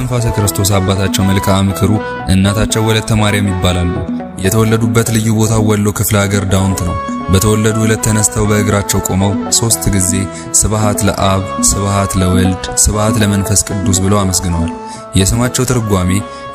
እስትንፋሰ ክርስቶስ አባታቸው መልክዓ ምክሩ እናታቸው ወለተ ማርያም ይባላሉ። የተወለዱበት ልዩ ቦታ ወሎ ክፍለ ሀገር ዳውንት ነው። በተወለዱ ዕለት ተነስተው በእግራቸው ቆመው 3 ጊዜ ስብሐት ለአብ፣ ስብሐት ለወልድ፣ ስብሐት ለመንፈስ ቅዱስ ብለው አመስግነዋል። የስማቸው ትርጓሜ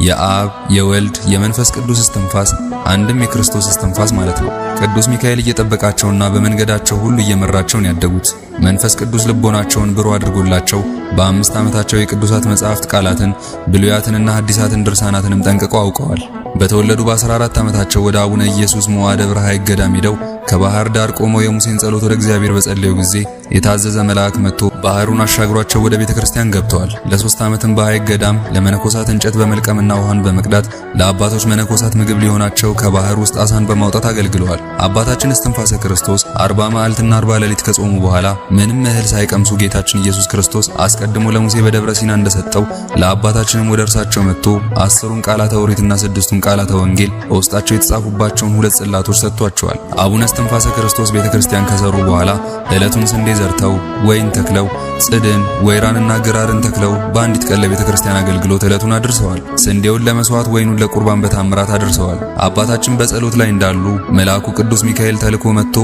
የአብ የወልድ የመንፈስ ቅዱስ እስትንፋስ አንድም የክርስቶስ እስትንፋስ ማለት ነው። ቅዱስ ሚካኤል እየጠበቃቸውና በመንገዳቸው ሁሉ እየመራቸው ነው ያደጉት። መንፈስ ቅዱስ ልቦናቸውን ብሩህ አድርጎላቸው በ5 ዓመታቸው የቅዱሳት መጻሕፍት ቃላትን ብሉያትንና ሐዲሳትን ድርሳናትንም ጠንቅቀው አውቀዋል። በተወለዱ በ14 ዓመታቸው ወደ አቡነ ኢየሱስ ሞዓ ደብረ ሐይቅ ገዳም ሄደው ከባህር ዳር ቆመው የሙሴን ጸሎት ወደ እግዚአብሔር በጸለዩ ጊዜ የታዘዘ መልአክ መጥቶ ባህሩን አሻግሯቸው ወደ ቤተክርስቲያን ገብተዋል። ለ3 ዓመትም በሐይቅ ገዳም ለመነኮሳት እንጨት በመልቀምና ውሃን በመቅዳት ለአባቶች መነኮሳት ምግብ ሊሆናቸው ከባህር ውስጥ አሳን በማውጣት አገልግለዋል። አባታችን እስትንፋሰ ክርስቶስ 40 መዓልትና 40 ሌሊት ከጾሙ በኋላ ምንም እህል ሳይቀምሱ ጌታችን ኢየሱስ ክርስቶስ አስቀድሞ ለሙሴ በደብረ ሲና እንደሰጠው ለአባታችንም ወደ እርሳቸው መጥቶ 10ን ቃላተ ኦሪትና 6ቱን ቃላተ ወንጌል በውስጣቸው የተጻፉባቸውን 2 ጽላቶች ሰጥቷቸዋል። አቡነ እስትንፋሰ ክርስቶስ ቤተክርስቲያን ከሰሩ በኋላ ዕለቱን ስንዴ ዘርተው ወይን ተክለው ጽድን ወይራንና ግራርን ተክለው በአንዲት ቀን ለቤተክርስቲያን አገልግሎት ዕለቱን አድርሰዋል። ስንዴውን ለመስዋዕት ወይኑን ለቁርባን በታምራት አድርሰዋል። አባታችን በጸሎት ላይ እንዳሉ መልአኩ ቅዱስ ሚካኤል ተልኮ መጥቶ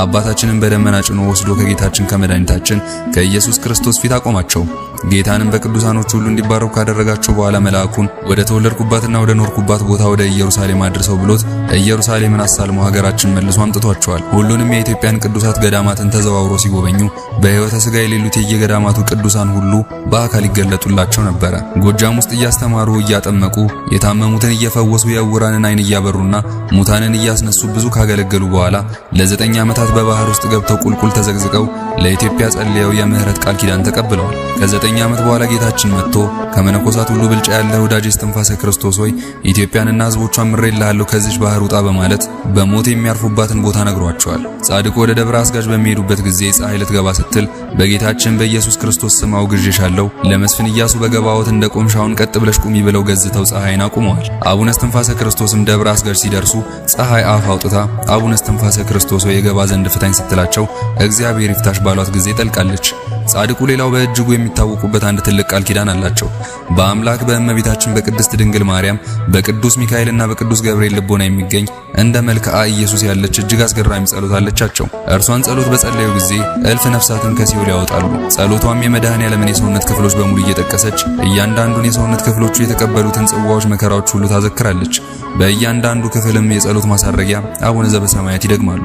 አባታችንን በደመና ጭኖ ወስዶ ከጌታችን ከመድኃኒታችን ከኢየሱስ ክርስቶስ ፊት አቆማቸው። ጌታንም በቅዱሳኖች ሁሉ እንዲባረኩ ካደረጋቸው በኋላ መልአኩን ወደ ተወለድኩባትና ወደ ኖርኩባት ቦታ ወደ ኢየሩሳሌም አድርሰው ብሎት ኢየሩሳሌምን አሳልሞ ሀገራችን መልሶ አምጥቷቸዋል። ሁሉንም የኢትዮጵያን ቅዱሳት ገዳማትን ተዘዋውሮ ሲጎበኙ በሕይወተ ሥጋ የሌሉት የየገዳማቱ ቅዱሳን ሁሉ በአካል ይገለጡላቸው ነበረ። ጎጃም ውስጥ እያስተማሩ እያጠመቁ የታመሙትን እየፈወሱ የዕውራንን ዓይን እያበሩና ሙታንን እያስነሱ ብዙ ካገለገሉ በኋላ ለ9 ዓመታት በባህር ውስጥ ገብተው ቁልቁል ተዘግዝቀው ለኢትዮጵያ ጸልየው የምህረት ቃል ኪዳን ተቀብለዋል። ከ9 ዓመት በኋላ ጌታችን መጥቶ ከመነኮሳት ሁሉ ብልጫ ያለ ወዳጅ እስትንፋሰ ክርስቶስ ሆይ ኢትዮጵያንና ሕዝቦቿን ምሬልሃለሁ ከዚች ባህር ውጣ በማለት በሞት የሚያርፉባትን ቦታ ነግሯቸዋል። ጻድቁ ወደ ደብረ አስጋጅ በሚሄዱበት ጊዜ ፀሐይ ልትገባ ስትል በጌታችን በኢየሱስ ክርስቶስ ስም አውግዤሻለሁ፣ ለመስፍን ኢያሱ በገባዖት እንደ ቆምሻውን ቀጥ ብለሽ ቁሚ ብለው ገዝተው ፀሐይን አቁመዋል። አቡነ እስትንፋሰ ክርስቶስም ደብረ አስጋጅ ሲደርሱ ፀሐይ አፍ አውጥታ አቡነ እስትንፋሰ ክርስቶስ ሆይ የገባ ዘንድ ፍታኝ ስትላቸው እግዚአብሔር ይፍታሽ ባሏት ጊዜ ጠልቃለች። ጻድቁ ሌላው በእጅጉ የሚታወቁበት አንድ ትልቅ ቃል ኪዳን አላቸው። በአምላክ በእመቤታችን በቅድስት ድንግል ማርያም በቅዱስ ሚካኤልና በቅዱስ ገብርኤል ልቦና የሚገኝ እንደ መልክዓ ኢየሱስ ያለች እጅግ አስገራሚ ጸሎት አለቻቸው። እርሷን ጸሎት በጸለዩ ጊዜ እልፍ ነፍሳትን ከሲኦል ያወጣሉ። ጸሎቷም የመድኃኔዓለምን የሰውነት ክፍሎች በሙሉ እየጠቀሰች እያንዳንዱን የሰውነት ክፍሎቹ የተቀበሉትን ጽዋዎች፣ መከራዎች ሁሉ ታዘክራለች። በእያንዳንዱ ክፍልም የጸሎት ማሳረጊያ አቡነ ዘበሰማያት ይደግማሉ።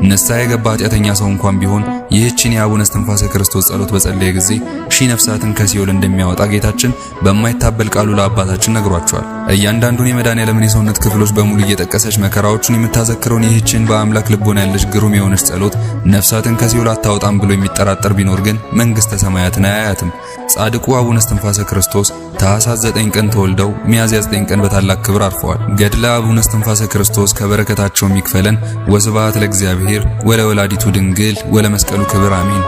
ንስሐ የገባ ኃጢአተኛ ሰው እንኳን ቢሆን ይህችን የአቡነ እስትንፋሰ ክርስቶስ ጸሎት በጸለየ ጊዜ 1000 ነፍሳትን ከሲኦል እንደሚያወጣ ጌታችን በማይታበል ቃሉ ለአባታችን ነግሯቸዋል። እያንዳንዱን የመድኃኔዓለምን የሰውነት ክፍሎች በሙሉ እየጠቀሰች መከራዎቹን የምታዘክረውን ይህችን በአምላክ ልቦና ያለች ግሩም የሆነች ጸሎት ነፍሳትን ከሲኦል አታወጣም ብሎ የሚጠራጠር ቢኖር ግን መንግሥተ ሰማያትን አያያትም። ጻድቁ አቡነ እስትንፋሰ ክርስቶስ ታኅሳስ 9 ቀን ተወልደው ሚያዝያ 9 ቀን በታላቅ ክብር አርፈዋል። ገድለ አቡነ እስትንፋሰ ክርስቶስ ከበረከታቸው ይክፈለን። ወስብሐት ለእግዚአብሔር ወለወላዲቱ ድንግል ወለመስቀሉ ክብር አሜን።